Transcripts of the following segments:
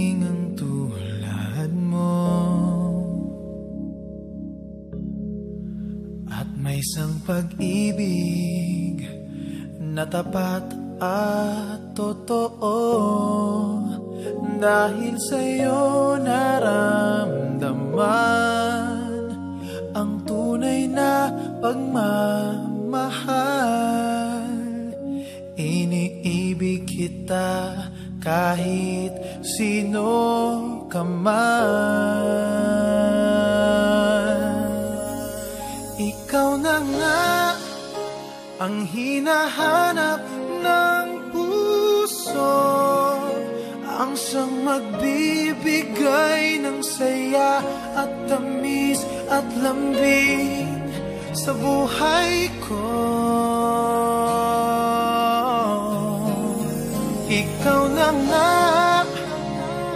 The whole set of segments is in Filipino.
dumating ang tulad mo, at may isang pag-ibig na tapat at totoo. Dahil sa'yo naramdaman ang tunay na pagmamahal. Iniibig kita kahit sino ka man. Ikaw na nga ang hinahanap ng puso, ang siyang magbibigay ng saya at tamis at lambing sa buhay ko. Ikaw na nga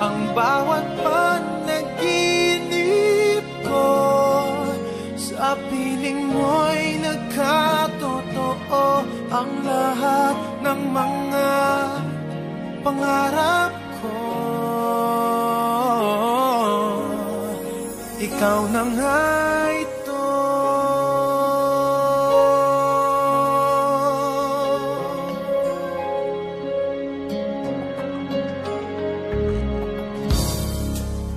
ang bawat panaginip ko, sa piling mo'y nagkatotoo ang lahat ng mga pangarap ko. Ikaw na nga ito.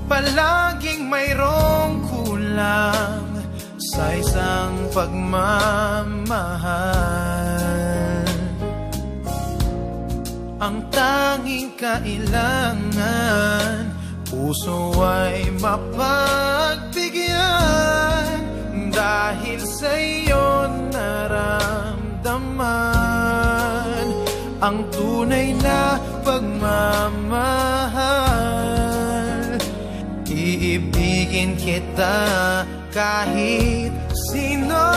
Palaging mayroong kulang sa isang pagmamahal. Ang tanging kailangan, puso ay mapagbigyan. Dahil sa'yo naramdaman ang tunay na pagmamahal. Iibigin kita kahit sino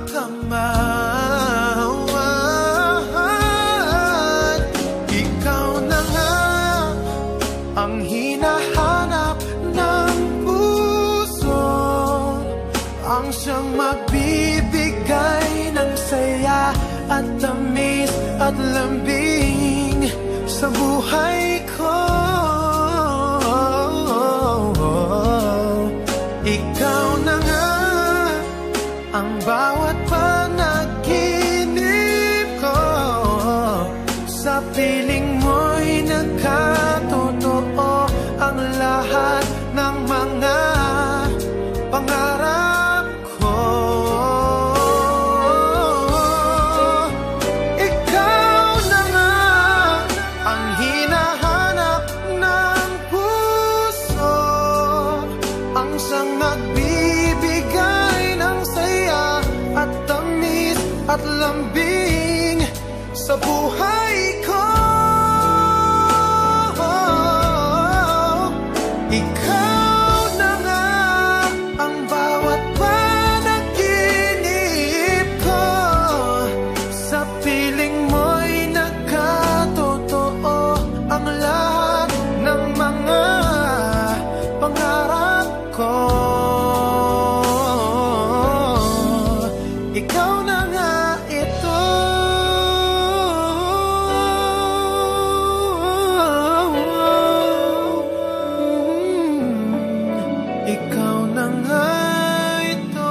ka man. Ikaw na nga ang hinahanap ng puso, ang siyang magbibigay ng saya at tamis at lambing sa buhay ko. Ikaw na nga ang bawat panaginip ko, sa piling mo'y nagkatotoo ang lahat ng mga pangarap ko. Ikaw na nga ang hinahanap ng puso, ang siyang nagbibigay ng saya at tamis at lambing sa buhay ko. Ikaw na nga ang bawat panaginip ko, sa piling mo'y nagkatotoo ang lahat ng mga pangarap ko. Ikaw na nga ito. Ikaw na nga ito.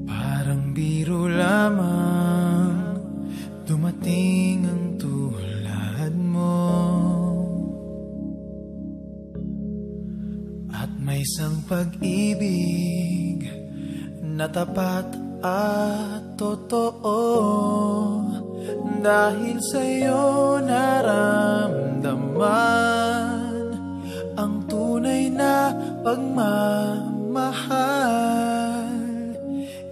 Parang biro lamang dumating ang tulad mo, at may isang pag-ibig na tapat at totoo. Dahil sa'yo naramdaman ang tunay na pagmamahal.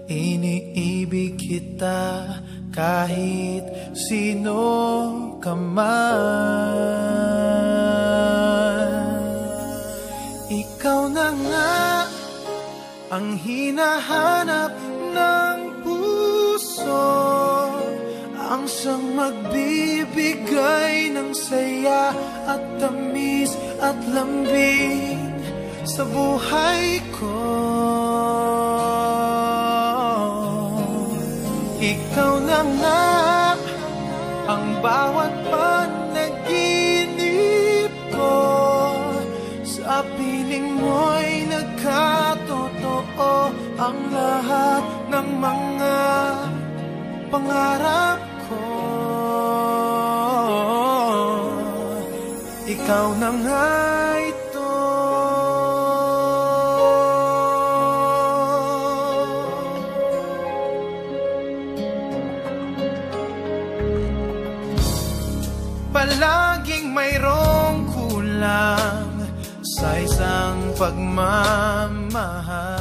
iniibig kita kahit sino ka man. Ikaw na nga ang hinahanap ng puso, ang siyang magbibigay ng saya at tamis at lambing sa buhay ko. Ikaw na nga ang bawat panaginip ko, sa piling mo'y nagkatotoo ang lahat ng mga pangarap ko. Ikaw na nga ito. Palaging mayroong kulang sa isang pagmamahal.